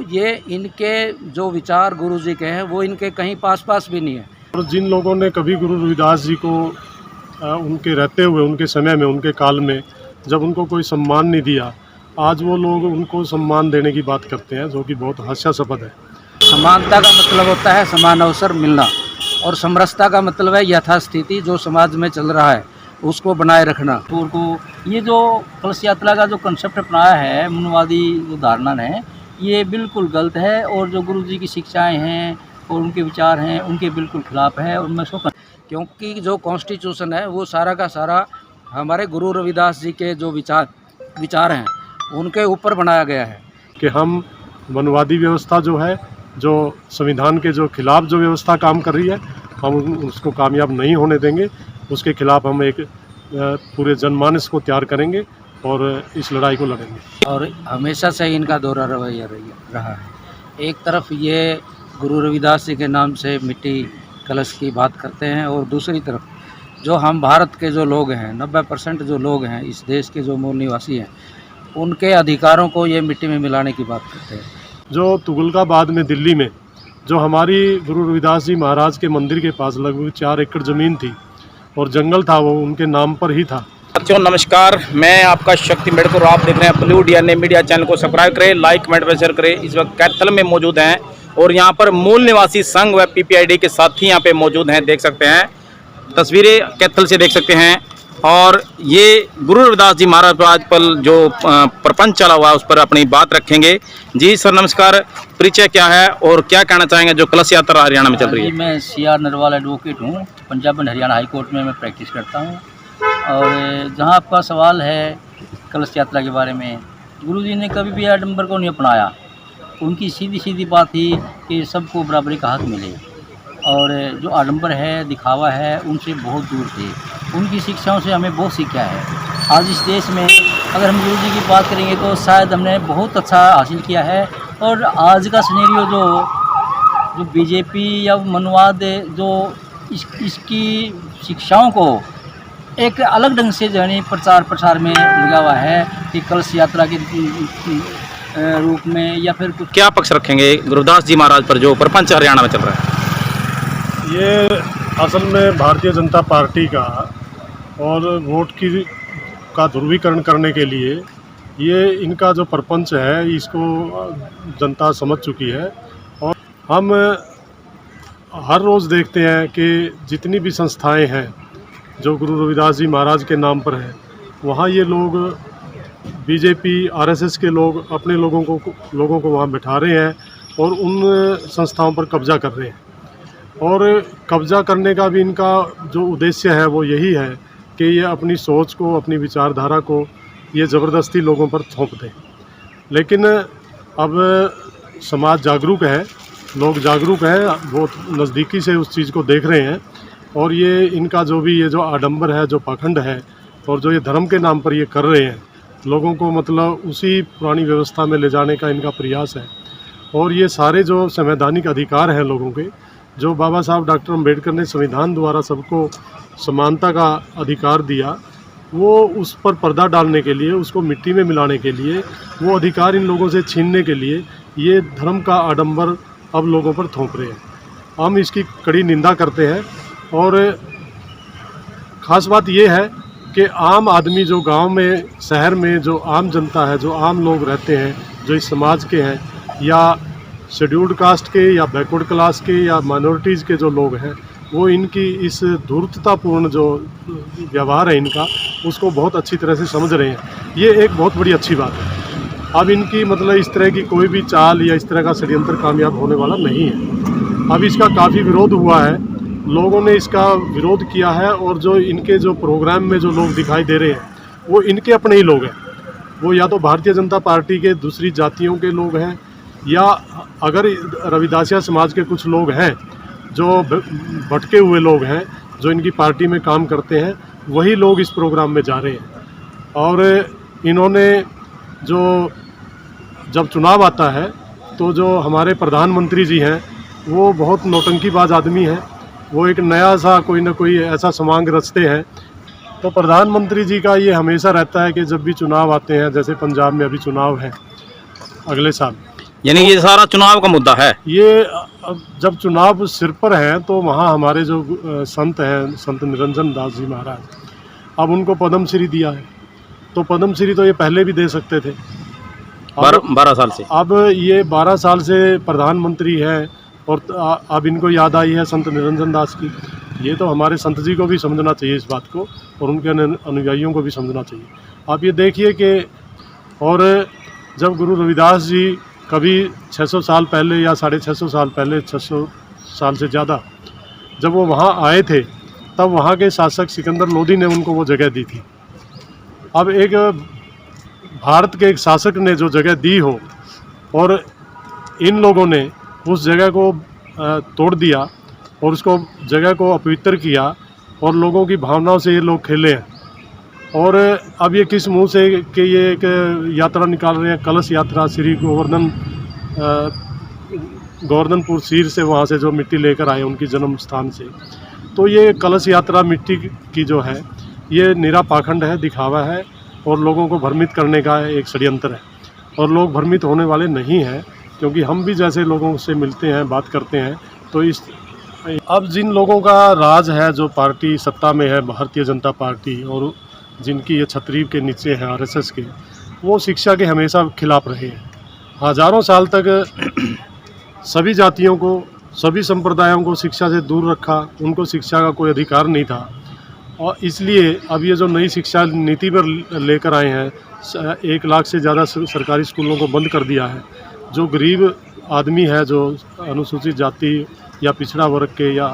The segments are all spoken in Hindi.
ये इनके जो विचार गुरु जी के हैं वो इनके कहीं पास भी नहीं है। और जिन लोगों ने कभी गुरु रविदास जी को उनके रहते हुए, उनके समय में, उनके काल में जब उनको कोई सम्मान नहीं दिया, आज वो लोग उनको सम्मान देने की बात करते हैं, जो कि बहुत हास्यास्पद है। समानता का मतलब होता है समान अवसर मिलना, और समरसता का मतलब है यथास्थिति जो समाज में चल रहा है उसको बनाए रखना। टूर को ये जो कलश यात्रा का जो कंसेप्ट अपनाया है मनुवादी जो धारणा है, ये बिल्कुल गलत है, और जो गुरु जी की शिक्षाएं हैं और उनके विचार हैं उनके बिल्कुल खिलाफ है। और मैं क्योंकि जो कॉन्स्टिट्यूशन है वो सारा का सारा हमारे गुरु रविदास जी के जो विचार हैं उनके ऊपर बनाया गया है कि हम वनवादी व्यवस्था जो है, जो संविधान के जो खिलाफ जो व्यवस्था काम कर रही है, हम उसको कामयाब नहीं होने देंगे। उसके खिलाफ हम एक पूरे जनमानस को तैयार करेंगे और इस लड़ाई को लड़ेंगे। और हमेशा से इनका दोहरा रवैया रहा है। एक तरफ ये गुरु रविदास जी के नाम से मिट्टी कलश की बात करते हैं, और दूसरी तरफ जो हम भारत के जो लोग हैं, 90% जो लोग हैं इस देश के जो मूल निवासी हैं, उनके अधिकारों को ये मिट्टी में मिलाने की बात करते हैं। जो तुगलकाबाद में दिल्ली में जो हमारी गुरु रविदास जी महाराज के मंदिर के पास लगभग 4 एकड़ ज़मीन थी और जंगल था, वो उनके नाम पर ही था। साथियों नमस्कार, मैं आपका शक्ति मेडकर, आप देख रहे हैं ब्लू डीएनए मीडिया। चैनल को सब्सक्राइब करें, लाइक कमेंट व शेयर करें। इस वक्त कैथल में मौजूद हैं और यहाँ पर मूल निवासी संघ व पीपीआईडी के साथी यहाँ पे मौजूद हैं। देख सकते हैं तस्वीरें कैथल से देख सकते हैं। और ये गुरु रविदास जी महाराज आज पर जो प्रपंच चला हुआ है उस पर अपनी बात रखेंगे। जी सर नमस्कार, परिचय क्या है और क्या कहना चाहेंगे जो कलश यात्रा हरियाणा में चल रही है? मैं CR नरवाल एडवोकेट हूँ, Punjab and Haryana high court में मैं प्रैक्टिस करता हूँ। और जहाँ आपका सवाल है कलश यात्रा के बारे में, गुरु जी ने कभी भी आडंबर को नहीं अपनाया। उनकी सीधी बात थी कि सबको बराबरी का हक मिले, और जो आडंबर है, दिखावा है, उनसे बहुत दूर थे। उनकी शिक्षाओं से हमें बहुत सीखा है। आज इस देश में अगर हम गुरु जी की बात करेंगे तो शायद हमने बहुत अच्छा हासिल किया है। और आज का सिनेरियो जो बीजेपी या मनुवाद जो इसकी शिक्षाओं को एक अलग ढंग से जो है प्रचार प्रसार में लगा हुआ है कि कलश यात्रा के रूप में या फिर कुछ। क्या पक्ष रखेंगे गुरुदास जी महाराज पर जो प्रपंच हरियाणा में चल रहा है? ये असल में भारतीय जनता पार्टी का और वोट का ध्रुवीकरण करने के लिए ये इनका जो प्रपंच है इसको जनता समझ चुकी है। और हम हर रोज़ देखते हैं कि जितनी भी संस्थाएं हैं जो गुरु रविदास जी महाराज के नाम पर है, वहाँ ये लोग बीजेपी RSS के लोग अपने लोगों को वहाँ बिठा रहे हैं और उन संस्थाओं पर कब्जा कर रहे हैं। और कब्जा करने का भी इनका जो उद्देश्य है वो यही है कि ये अपनी सोच को, अपनी विचारधारा को ये ज़बरदस्ती लोगों पर थोप दें। लेकिन अब समाज जागरूक है, लोग जागरूक हैं, बहुत नज़दीकी से उस चीज़ को देख रहे हैं। और ये इनका ये जो आडंबर है, जो पाखंड है, और जो ये धर्म के नाम पर ये कर रहे हैं, लोगों को मतलब उसी पुरानी व्यवस्था में ले जाने का इनका प्रयास है। और ये सारे जो संवैधानिक अधिकार हैं लोगों के, जो बाबा साहब डॉक्टर अम्बेडकर ने संविधान द्वारा सबको समानता का अधिकार दिया, वो उस पर पर्दा डालने के लिए, उसको मिट्टी में मिलाने के लिए, वो अधिकार इन लोगों से छीनने के लिए ये धर्म का आडंबर अब लोगों पर थोप रहे हैं। हम इसकी कड़ी निंदा करते हैं। और ख़ास बात ये है कि आम आदमी जो गांव में, शहर में जो आम जनता है, जो आम लोग रहते हैं, जो इस समाज के हैं, या शेड्यूल्ड कास्ट के या बैकवर्ड क्लास के या माइनॉरिटीज़ के जो लोग हैं, वो इनकी इस धूर्ततापूर्ण जो व्यवहार है इनका, उसको बहुत अच्छी तरह से समझ रहे हैं। ये एक बहुत बड़ी अच्छी बात है। अब इनकी मतलब इस तरह की कोई भी चाल या इस तरह का षड्यंत्र कामयाब होने वाला नहीं है। अब इसका काफ़ी विरोध हुआ है, लोगों ने इसका विरोध किया है। और जो इनके जो प्रोग्राम में जो लोग दिखाई दे रहे हैं वो इनके अपने ही लोग हैं। वो या तो भारतीय जनता पार्टी के दूसरी जातियों के लोग हैं, या अगर रविदासिया समाज के कुछ लोग हैं जो भटके हुए लोग हैं, जो इनकी पार्टी में काम करते हैं, वही लोग इस प्रोग्राम में जा रहे हैं। और इन्होंने जब चुनाव आता है तो जो हमारे प्रधानमंत्री जी हैं वो बहुत नौटंकीबाज आदमी हैं। वो एक नया सा कोई ना कोई ऐसा समांग रचते हैं। तो प्रधानमंत्री जी का ये हमेशा रहता है कि जब भी चुनाव आते हैं, जैसे पंजाब में अभी चुनाव है अगले साल, यानी ये सारा चुनाव का मुद्दा है। ये अब जब चुनाव सिर पर है तो वहाँ हमारे जो संत हैं, संत निरंजन दास जी महाराज, अब उनको पद्मश्री दिया है, तो पद्मश्री तो ये पहले भी दे सकते थे। 12 साल से। अब ये 12 साल से प्रधानमंत्री है और अब इनको याद आई है संत निरंजन दास की। ये तो हमारे संत जी को भी समझना चाहिए इस बात को, और उनके अनुयायियों को भी समझना चाहिए। आप ये देखिए कि और जब गुरु रविदास जी कभी 600 साल पहले या 650 साल पहले, 600 साल से ज़्यादा, जब वो वहाँ आए थे तब वहाँ के शासक सिकंदर लोदी ने उनको वो जगह दी थी। अब एक भारत के एक शासक ने जो जगह दी हो और इन लोगों ने उस जगह को तोड़ दिया और उसको जगह को अपवित्र किया और लोगों की भावनाओं से ये लोग खेले हैं। और अब ये किस मुंह से कि ये एक यात्रा निकाल रहे हैं, कलश यात्रा, श्री गोवर्धनपुर सीर से, वहाँ से जो मिट्टी लेकर आए उनकी जन्म स्थान से। तो ये कलश यात्रा मिट्टी की जो है ये निरा पाखंड है, दिखावा है और लोगों को भ्रमित करने का एक षड्यंत्र है। और लोग भ्रमित होने वाले नहीं हैं, क्योंकि हम भी जैसे लोगों से मिलते हैं, बात करते हैं, तो इस अब जिन लोगों का राज है, जो पार्टी सत्ता में है, भारतीय जनता पार्टी, और जिनकी ये छतरी के नीचे हैं आरएसएस के, वो शिक्षा के हमेशा खिलाफ रहे हैं। हज़ारों साल तक सभी जातियों को, सभी संप्रदायों को शिक्षा से दूर रखा, उनको शिक्षा का कोई अधिकार नहीं था। और इसलिए अब ये जो नई शिक्षा नीति पर लेकर आए हैं, 1 लाख से ज़्यादा सरकारी स्कूलों को बंद कर दिया है। जो गरीब आदमी है, जो अनुसूचित जाति या पिछड़ा वर्ग के या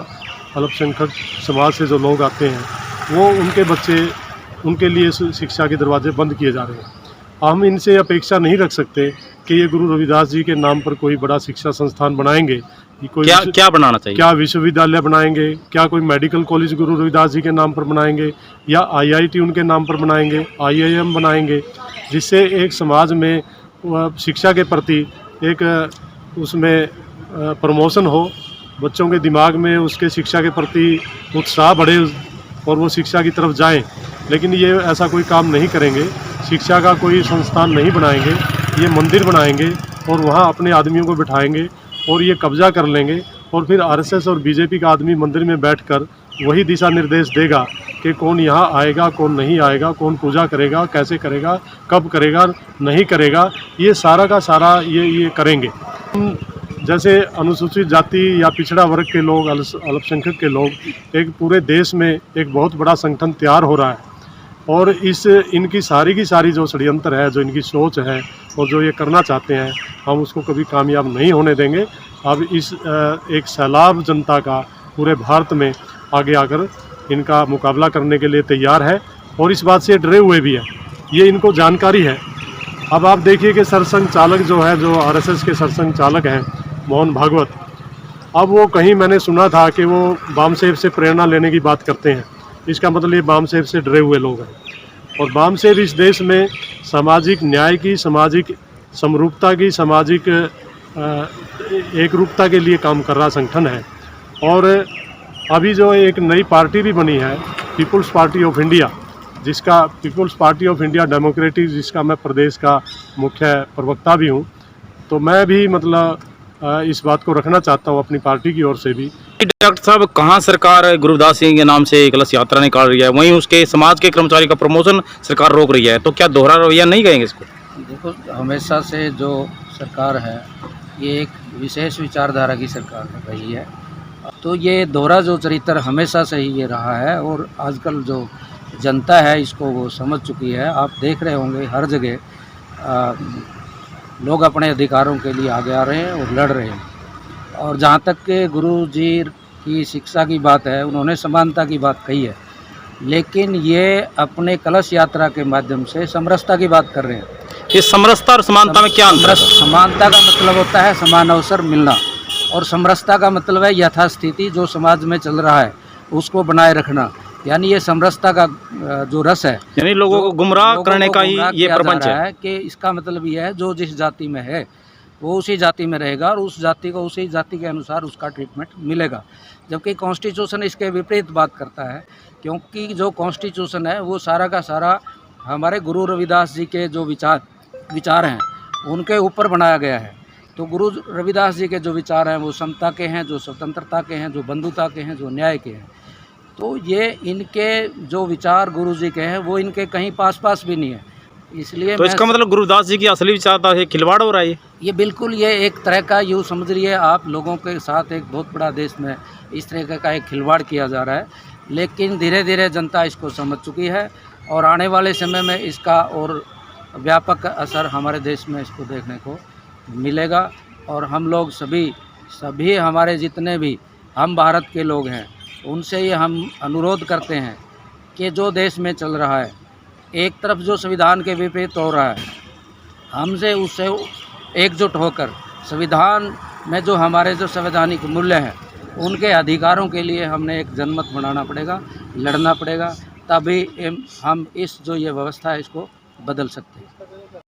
अल्पसंख्यक समाज से जो लोग आते हैं, वो उनके बच्चे, उनके लिए शिक्षा के दरवाजे बंद किए जा रहे हैं। हम इनसे अपेक्षा नहीं रख सकते कि ये गुरु रविदास जी के नाम पर कोई बड़ा शिक्षा संस्थान बनाएंगे। कोई क्या बनाना चाहिए? क्या विश्वविद्यालय बनाएंगे? क्या कोई मेडिकल कॉलेज गुरु रविदास जी के नाम पर बनाएंगे? या आईआईटी उनके नाम पर बनाएंगे? आईआईएम बनाएंगे? जिससे एक समाज में शिक्षा के प्रति एक उसमें प्रमोशन हो, बच्चों के दिमाग में उसके शिक्षा के प्रति उत्साह बढ़े और वो शिक्षा की तरफ जाएं। लेकिन ये ऐसा कोई काम नहीं करेंगे, शिक्षा का कोई संस्थान नहीं बनाएंगे, ये मंदिर बनाएंगे और वहाँ अपने आदमियों को बिठाएंगे और ये कब्जा कर लेंगे। और फिर आरएसएस और बीजेपी का आदमी मंदिर में बैठकर वही दिशा निर्देश देगा कि कौन यहाँ आएगा, कौन नहीं आएगा, कौन पूजा करेगा, कैसे करेगा, कब करेगा, नहीं करेगा, ये सारा का सारा ये करेंगे। जैसे अनुसूचित जाति या पिछड़ा वर्ग के लोग, अल्पसंख्यक के लोग, एक पूरे देश में एक बहुत बड़ा संगठन तैयार हो रहा है और इनकी सारी की सारी जो षड्यंत्र है, जो इनकी सोच है और जो ये करना चाहते हैं, हम उसको कभी कामयाब नहीं होने देंगे। अब इस एक सैलाब जनता का पूरे भारत में आगे आकर इनका मुकाबला करने के लिए तैयार है और इस बात से डरे हुए भी है, ये इनको जानकारी है। अब आप देखिए कि सरसंघ चालक जो है, जो आरएसएस के सरसंघ चालक हैं मोहन भागवत, अब वो कहीं मैंने सुना था कि वो बामसेब से प्रेरणा लेने की बात करते हैं। इसका मतलब ये बामसेब से डरे हुए लोग हैं। और बामसेब इस देश में सामाजिक न्याय की, सामाजिक समरूपता की, सामाजिक एकरूपता के लिए काम कर रहा संगठन है। और अभी जो एक नई पार्टी भी बनी है, पीपुल्स पार्टी ऑफ इंडिया, जिसका People's Party of India Democratic, जिसका मैं प्रदेश का मुख्य प्रवक्ता भी हूँ, तो मैं भी मतलब इस बात को रखना चाहता हूँ अपनी पार्टी की ओर से भी। डॉक्टर साहब, कहाँ सरकार गुरुदास सिंह के नाम से कलश यात्रा निकाल रही है, वहीं उसके समाज के कर्मचारी का प्रमोशन सरकार रोक रही है, तो क्या दोहरा रवैया नहीं कहेंगे इसको? देखो, हमेशा से जो सरकार है ये एक विशेष विचारधारा की सरकार रही है, तो ये दोहरा जो चरित्र हमेशा से ही ये रहा है और आजकल जो जनता है इसको वो समझ चुकी है। आप देख रहे होंगे हर जगह लोग अपने अधिकारों के लिए आगे आ रहे हैं और लड़ रहे हैं। और जहाँ तक के गुरु जी की शिक्षा की बात है, उन्होंने समानता की बात कही है, लेकिन ये अपने कलश यात्रा के माध्यम से समरसता की बात कर रहे हैं। ये समरसता और समानता में क्या अंतर है? समानता का मतलब होता है समान अवसर मिलना और समरसता का मतलब है यथास्थिति जो समाज में चल रहा है उसको बनाए रखना। यानी ये समरसता का जो रस है, यानी लोगों को गुमराह करने का ही ये प्रपंच है कि इसका मतलब ये है जो जिस जाति में है वो उसी जाति में रहेगा और उस जाति को उसी जाति के अनुसार उसका ट्रीटमेंट मिलेगा। जबकि कॉन्स्टिट्यूशन इसके विपरीत बात करता है, क्योंकि जो कॉन्स्टिट्यूशन है वो सारा का सारा हमारे गुरु रविदास जी के जो विचार हैं उनके ऊपर बनाया गया है तो गुरु रविदास जी के जो विचार हैं वो समता के हैं, जो स्वतंत्रता के हैं, जो बंधुता के हैं, जो न्याय के हैं। तो ये इनके जो विचार गुरु जी के हैं वो इनके कहीं पास भी नहीं है। इसलिए तो इसका मतलब गुरुदास जी की असली विचारधारा से खिलवाड़ हो रहा है ये बिल्कुल ये एक तरह का यूँ समझिए आप, लोगों के साथ एक बहुत बड़ा देश में इस तरह का एक खिलवाड़ किया जा रहा है। लेकिन धीरे धीरे जनता इसको समझ चुकी है और आने वाले समय में इसका और व्यापक असर हमारे देश में इसको देखने को मिलेगा। और हम लोग सभी हमारे जितने भी हम भारत के लोग हैं उनसे ये हम अनुरोध करते हैं कि जो देश में चल रहा है, एक तरफ जो संविधान के विपरीत हो रहा है, हमसे उससे एकजुट होकर संविधान में जो हमारे जो संवैधानिक मूल्य हैं उनके अधिकारों के लिए हमने एक जनमत बनाना पड़ेगा, लड़ना पड़ेगा, तभी हम इस जो ये व्यवस्था है इसको बदल सकते हैं।